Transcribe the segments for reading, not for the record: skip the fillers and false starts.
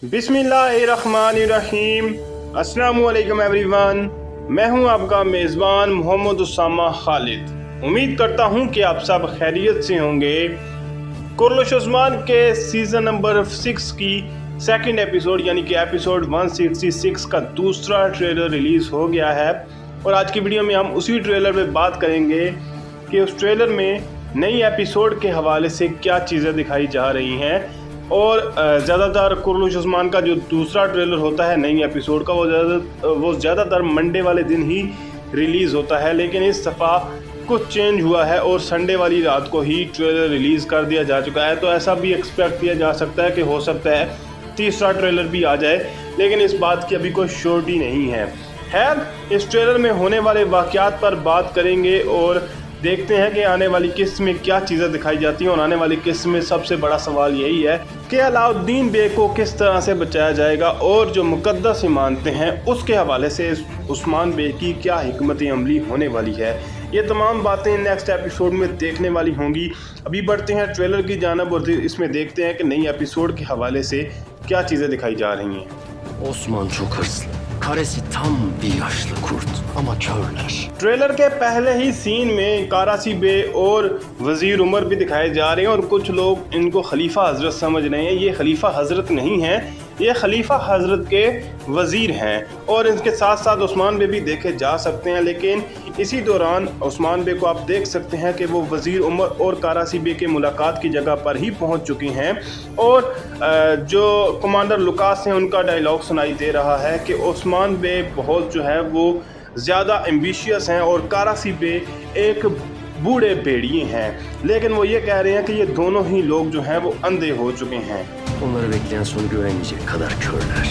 बिस्मिल्लाहिर्रहमानिर्रहीम। अस्सलामुअलैकुम एवरीवन, मैं हूं आपका मेज़बान मोहम्मद उसामा खालिद। उम्मीद करता हूं कि आप सब खैरियत से होंगे। कुर्लुश उस्मान के सीज़न नंबर 6 की सेकंड एपिसोड यानी कि एपिसोड 166 का दूसरा ट्रेलर रिलीज़ हो गया है और आज की वीडियो में हम उसी ट्रेलर में बात करेंगे कि उस ट्रेलर में नई एपिसोड के हवाले से क्या चीज़ें दिखाई जा रही हैं। और ज़्यादातर कुर्लुश उस्मान का जो दूसरा ट्रेलर होता है नई एपिसोड का वो ज़्यादातर मंडे वाले दिन ही रिलीज़ होता है, लेकिन इस दफ़ा कुछ चेंज हुआ है और संडे वाली रात को ही ट्रेलर रिलीज़ कर दिया जा चुका है। तो ऐसा भी एक्सपेक्ट किया जा सकता है कि हो सकता है तीसरा ट्रेलर भी आ जाए, लेकिन इस बात की अभी कोई श्योरिटी नहीं है। खैर, इस ट्रेलर में होने वाले वाक़यात पर बात करेंगे और देखते हैं कि आने वाली किस्त में क्या चीज़ें दिखाई जाती हैं। और आने वाली किस्त में सबसे बड़ा सवाल यही है कि अलाउद्दीन बे को किस तरह से बचाया जाएगा और जो मुकद्दस मानते हैं उसके हवाले से उस्मान बे की क्या हिकमत अमली होने वाली है। ये तमाम बातें नेक्स्ट एपिसोड में देखने वाली होंगी। अभी बढ़ते हैं ट्रेलर की जानिब और इसमें देखते हैं कि नई एपिसोड के हवाले से क्या चीज़ें दिखाई जा रही हैं। Osman çok hırslı. Karesi tam bir yaşlı kurt ama körler. Trailer के पहले ही सीन में कारासी बे और वज़ीर उमर भी दिखाए जा रहे हैं और कुछ लोग इनको खलीफा हज़रत समझ रहे हैं। ये खलीफा हज़रत नहीं हैं, ये खलीफा हज़रत के वज़ीर हैं और इनके साथ साथ उस्मान बे भी देखे जा सकते हैं। लेकिन इसी दौरान उस्मान बे को आप देख सकते हैं कि वो वज़ीर उमर और कारासी बे के मुलाकात की जगह पर ही पहुंच चुके हैं और जो कमांडर लुकास हैं उनका डायलॉग सुनाई दे रहा है कि उस्मान बे बहुत जो है वो ज़्यादा एम्बिशियस हैं और कारासी बे एक बूढ़े भेड़िए हैं। लेकिन वो ये कह रहे हैं कि ये दोनों ही लोग जो हैं वो अंधे हो चुके हैं। Onları bekleyen sonu göremeyecek kadar körler.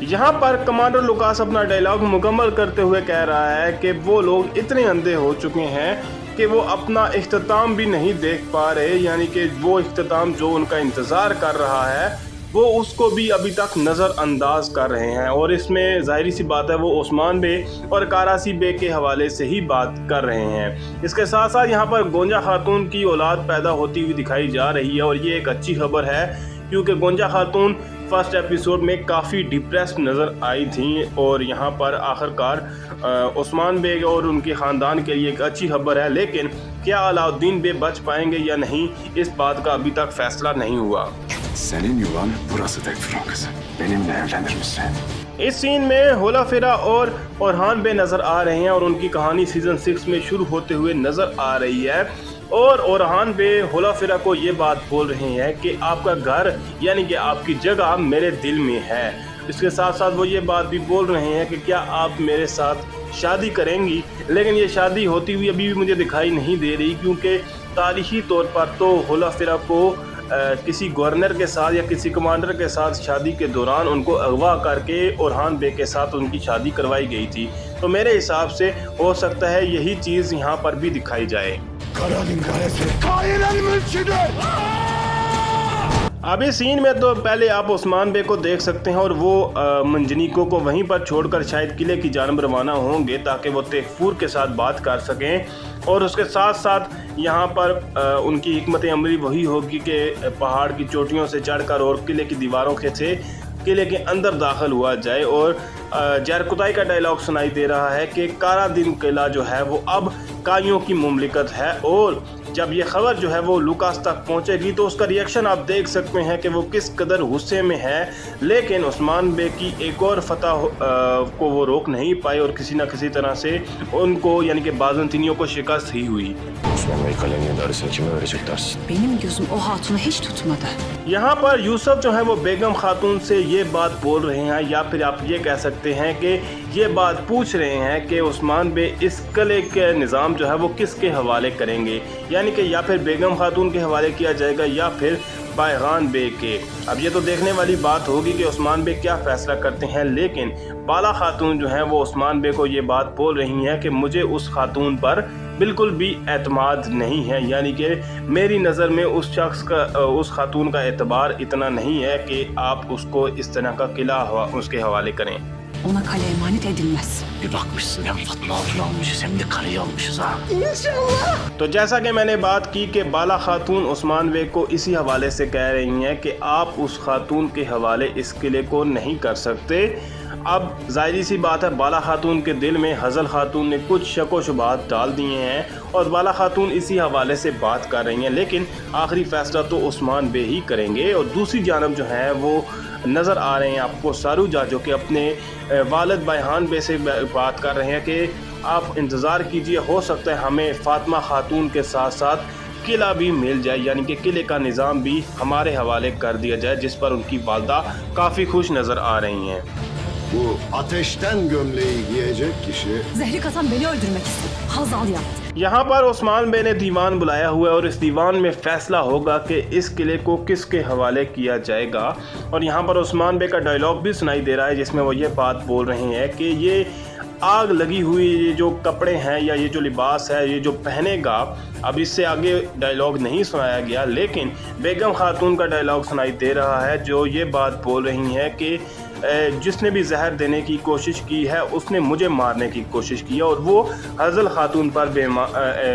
यहाँ पर कमांडर लुकास अपना डायलॉग मुकम्मल करते हुए कह रहा है कि वो लोग इतने अंधे हो चुके हैं कि वो अपना इख्तिताम भी नहीं देख पा रहे, यानी कि वो इख्तिताम जो उनका इंतज़ार कर रहा है वो उसको भी अभी तक नज़रअंदाज कर रहे हैं। और इसमें ज़ाहिरी सी बात है वो उस्मान बे और कारासी बे के हवाले से ही बात कर रहे हैं। इसके साथ साथ यहाँ पर गोंजा खातून की औलाद पैदा होती हुई दिखाई जा रही है और ये एक अच्छी खबर है क्योंकि गोंजा खातून फर्स्ट एपिसोड में काफ़ी डिप्रेस्ड नज़र आई थी और यहाँ पर आखिरकार उस्मान बे और उनके ख़ानदान के लिए एक अच्छी खबर है। लेकिन क्या अलाउद्दीन बे बच पाएंगे या नहीं, इस बात का अभी तक फैसला नहीं हुआ। Senin yuvan burası tek kızı. Benimle evlenir misin? इस सीन में होलाफिरा और ओरहान बे नज़र आ रहे हैं और उनकी कहानी सीज़न 6 में शुरू होते हुए नज़र आ रही है। और ओरहान बे होलाफिरा को ये बात बोल रहे हैं कि आपका घर यानी कि आपकी जगह मेरे दिल में है। इसके साथ साथ वो ये बात भी बोल रहे हैं कि क्या आप मेरे साथ शादी करेंगी। लेकिन ये शादी होती हुई अभी भी मुझे दिखाई नहीं दे रही क्योंकि तारीखी तौर पर तो होलाफिरा को किसी गवर्नर के साथ या किसी कमांडर के साथ शादी के दौरान उनको अगवा करके ओरहान बे के साथ उनकी शादी करवाई गई थी। तो मेरे हिसाब से हो सकता है यही चीज़ यहाँ पर भी दिखाई जाए। अब इस सीन में तो पहले आप उस्मान बे को देख सकते हैं और वो मंजनीको को वहीं पर छोड़कर शायद किले की जानब रवाना होंगे ताकि वो तैफूर के साथ बात कर सकें। और उसके साथ साथ यहाँ पर उनकी हिकमत अमली वही होगी कि पहाड़ की चोटियों से चढ़कर और किले की दीवारों के से किले के अंदर दाखिल हुआ जाए। और जरकुताई का डायलॉग सुनाई दे रहा है कि कारादीन किला जो है वो अब काइयों की मुमलिकत है। और जब ये खबर जो है वो लुकास तक पहुंचेगी तो उसका रिएक्शन आप देख सकते हैं कि वो किस कदर गुस्से में है। लेकिन उस्मान बे की एक और फतह को वो रोक नहीं पाए और किसी न किसी तरह से उनको यानी कि बाज़ंतीनियों को शिकस्त ही हुई। Osman Bey kaleminin arasını kime verecek dersin? Benim gözüm o hatunu hiç tutmadı. यहाँ पर यूसुफ जो है वो बेगम खातून से ये बात बोल रहे हैं या फिर आप ये कह सकते हैं कि ये बात पूछ रहे हैं कि उस्मान बे इस किले के निज़ाम जो है वो किसके हवाले करेंगे, यानी कि या फिर बेगम खातून के हवाले किया जाएगा या फिर बायगान बे के। अब ये तो देखने वाली बात होगी कि उस्मान बे क्या फ़ैसला करते हैं। लेकिन बाला खातून जो है वो उस्मान बे को ये बात बोल रही हैं कि मुझे उस खातून पर बिल्कुल भी एतमाद नहीं है, यानी कि मेरी नज़र में उस शख्स का उस खातून का एतबार इतना नहीं है कि आप उसको इस तरह का किला उसके हवाले करें। Ona kale emanet edilmez. Bir bakmışsın hem Fatma Hatun almışız hem de karıyı almışız ha. तो जैसा कि मैंने बात की कि बाला खातून उस्मान बेग को इसी हवाले से कह रही हैं कि आप उस खातून के हवाले इस किले को नहीं कर सकते। अब ज़ाहिरी सी बात है, बाला खातून के दिल में हज़ल खातून ने कुछ शक व शुबहात डाल दिए हैं और बाला खातून इसी हवाले से बात कर रही हैं, लेकिन आखिरी फ़ैसला तो उस्मान बे ही करेंगे। और दूसरी जानब जो है वो नज़र आ रहे हैं आपको सारूजा, जो कि अपने वालिद बयान बे से बात कर रहे हैं कि आप इंतज़ार कीजिए, हो सकता है हमें फ़ातिमा खातून के साथ साथ किला भी मिल जाए, यानी कि किले का निज़ाम भी हमारे हवाले कर दिया जाए, जिस पर उनकी वालदा काफ़ी खुश नज़र आ रही हैं। Bu ateşten gömleği giyecek kişi Zehri katan beni öldürmek istedi. Hazal yaptı. यहाँ पर उस्मान बे ने दीवान बुलाया हुआ है और इस दीवान में फैसला होगा कि इस किले को किसके हवाले किया जाएगा। और यहाँ पर उस्मान बे का डायलॉग भी सुनाई दे रहा है, जिसमें वो ये बात बोल रहे हैं कि ये आग लगी हुई ये जो कपड़े हैं या ये जो लिबास है, ये जो पहनेगा, अब इससे आगे डायलॉग नहीं सुनाया गया, लेकिन बेगम खातून का डायलॉग सुनाई दे रहा है, जो ये बात बोल रही हैं कि जिसने भी जहर देने की कोशिश की है उसने मुझे मारने की कोशिश की है, और वो हज़ल खातून पर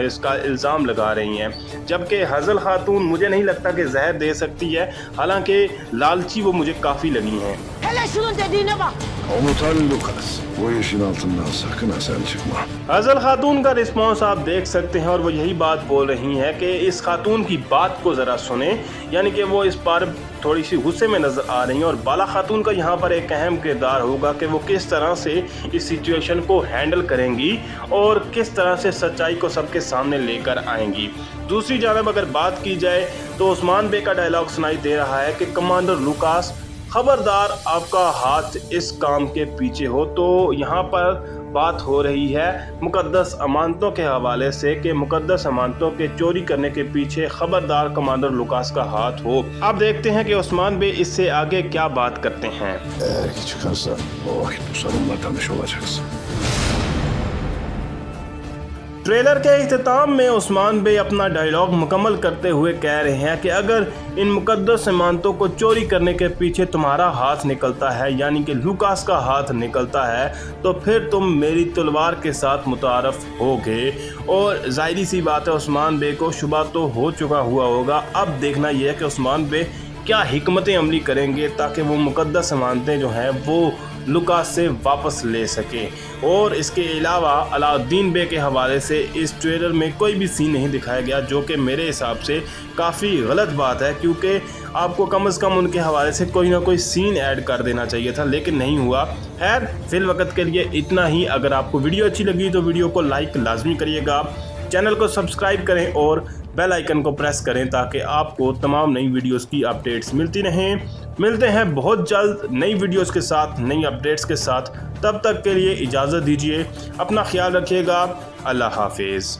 इसका इल्ज़ाम लगा रही हैं। जबकि हज़ल खातून मुझे नहीं लगता कि जहर दे सकती है, हालांकि लालची वो मुझे काफ़ी लगी हैं। Hele şunun dediğine bak. komutan Lucas. Bu işin altından sakın ha sen çıkma. Hazel खातून का रिस्पॉन्स आप देख सकते हैं और वो यही बात बोल रही हैं कि इस खातून की बात को ज़रा सुने, यानी कि वो इस पर थोड़ी सी गुस्से में नज़र आ रही हैं। और बाला खातून का यहाँ पर एक अहम किरदार होगा कि वो किस तरह से इस सिचुएशन को हैंडल करेंगी और किस तरह से सच्चाई को सबके सामने लेकर आएंगी। दूसरी जानब अगर बात की जाए तो उस्मान बे का डायलॉग सुनाई दे रहा है कि कमांडर लुकास, खबरदार आपका हाथ इस काम के पीछे हो। तो यहाँ पर बात हो रही है मुकद्दस अमानतों के हवाले से कि मुकद्दस अमानतों के चोरी करने के पीछे खबरदार कमांडर लुकास का हाथ हो। अब देखते हैं कि उस्मान बे इससे आगे क्या बात करते हैं। Eğer ki çıkarsa o vakit bu sorunla tanış olacaksın. Trailer के इख्तिताम में उस्मान बे अपना डायलॉग मुकम्मल करते हुए कह रहे हैं कि अगर इन मुकद्दस अमानतों को चोरी करने के पीछे तुम्हारा हाथ निकलता है, यानी कि लुकास का हाथ निकलता है, तो फिर तुम मेरी तलवार के साथ मुतारफ़ होगे। और ज़ाहिरी सी बात है, उस्मान बे को शुबा तो हो चुका हुआ होगा। अब देखना यह है कि उस्मान बे क्या हिकमतें अमली करेंगे ताकि वो मुकद्दस अमानतें जो हैं वो लुकास से वापस ले सके। और इसके अलावा अलाउद्दीन बे के हवाले से इस ट्रेलर में कोई भी सीन नहीं दिखाया गया, जो कि मेरे हिसाब से काफ़ी गलत बात है, क्योंकि आपको कम से कम उनके हवाले से कोई ना कोई सीन ऐड कर देना चाहिए था, लेकिन नहीं हुआ। खैर फिल वक्त के लिए इतना ही। अगर आपको वीडियो अच्छी लगी तो वीडियो को लाइक लाजमी करिएगा, चैनल को सब्सक्राइब करें और बेल आइकन को प्रेस करें ताकि आपको तमाम नई वीडियोस की अपडेट्स मिलती रहें। मिलते हैं बहुत जल्द नई वीडियोस के साथ, नई अपडेट्स के साथ। तब तक के लिए इजाज़त दीजिए, अपना ख्याल रखिएगा। अल्लाह हाफिज़।